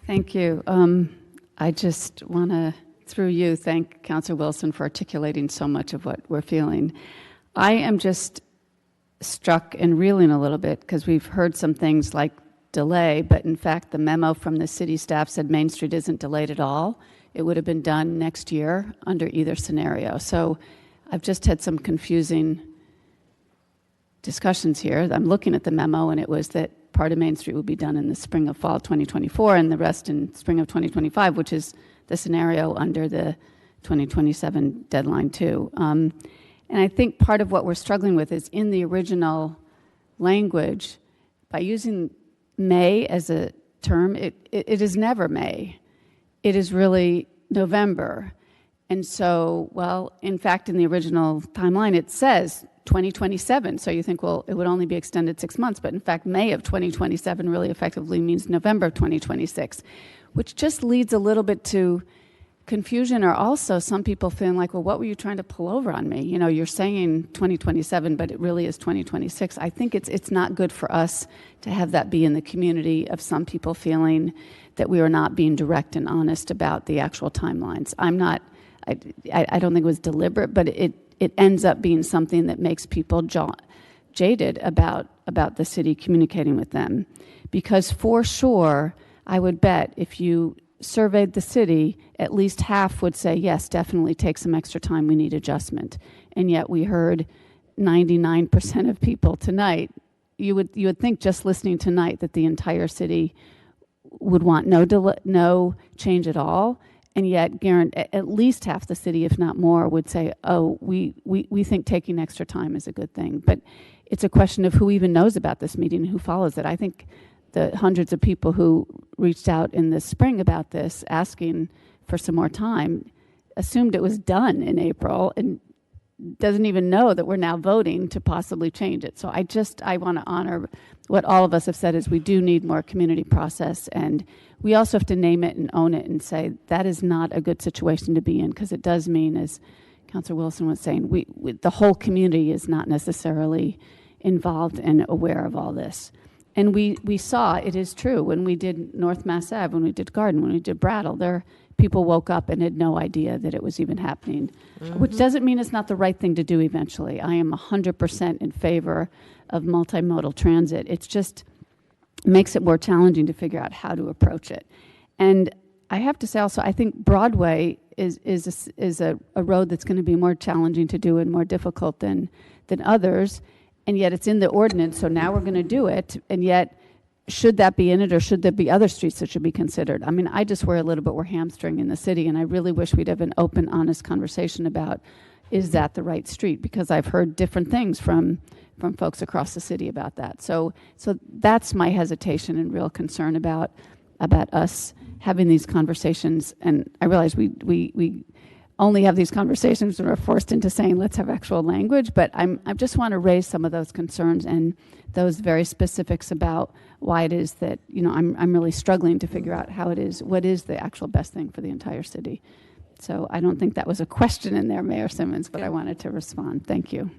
Thank you. I just want to, through you, thank Councillor Wilson for articulating so much of what we're feeling. I am just struck and reeling a little bit because we've heard some things like delay, but in fact the memo from the city staff said Main Street isn't delayed at all. It would have been done next year under either scenario. So I've just had some confusing discussions here. I'm looking at the memo and it was that part of Main Street would be done in the spring of fall 2024 and the rest in spring of 2025, which is the scenario under the 2027 deadline too. And I think part of what we're struggling with is in the original language, by using May as a term, it is never May. It is really November. And so, well, in fact, in the original timeline, it says 2027. So you think, well, it would only be extended 6 months. But in fact, May of 2027 really effectively means November of 2026, which just leads a little bit to confusion, or also some people feeling like, well, what were you trying to pull over on me? You know, you're saying 2027, but it really is 2026. I think it's not good for us to have that be in the community of some people feeling that we are not being direct and honest about the actual timelines. I don't think it was deliberate, but it ends up being something that makes people jaded about the city communicating with them. Because for sure, I would bet if you surveyed the city, at least half would say, yes, definitely take some extra time, we need adjustment. And yet we heard 99% of people tonight, you would think just listening tonight that the entire city would want no change at all. And yet at least half the city, if not more, would say, oh, we think taking extra time is a good thing. But it's a question of who even knows about this meeting and who follows it. I think the hundreds of people who reached out in the spring about this, asking for some more time, assumed it was done in April and doesn't even know that we're now voting to possibly change it. So I want to honor what all of us have said is we do need more community process, and we also have to name it and own it and say that is not a good situation to be in, because it does mean, as Councillor Wilson was saying, the whole community is not necessarily involved and aware of all this. And we saw, it is true, when we did North Mass Ave, when we did Garden, when we did Brattle, people woke up and had no idea that it was even happening, which doesn't mean it's not the right thing to do eventually. I am 100% in favor of multimodal transit. It's just makes it more challenging to figure out how to approach it. And I have to say also, I think Broadway is a road that's going to be more challenging to do and more difficult than others. And yet it's in the ordinance, so now we're going to do it. And yet, should that be in it, or should there be other streets that should be considered? I mean, I just worry a little bit we're hamstringing in the city, and I really wish we'd have an open, honest conversation about, is that the right street? Because I've heard different things from folks across the city about that. So that's my hesitation and real concern about us having these conversations. And I realize we only have these conversations and we're forced into saying, let's have actual language, but I just want to raise some of those concerns and those very specifics about why it is that, you know, I'm really struggling to figure out what is the actual best thing for the entire city. So I don't think that was a question in there, Mayor Simmons, but I wanted to respond. Thank you.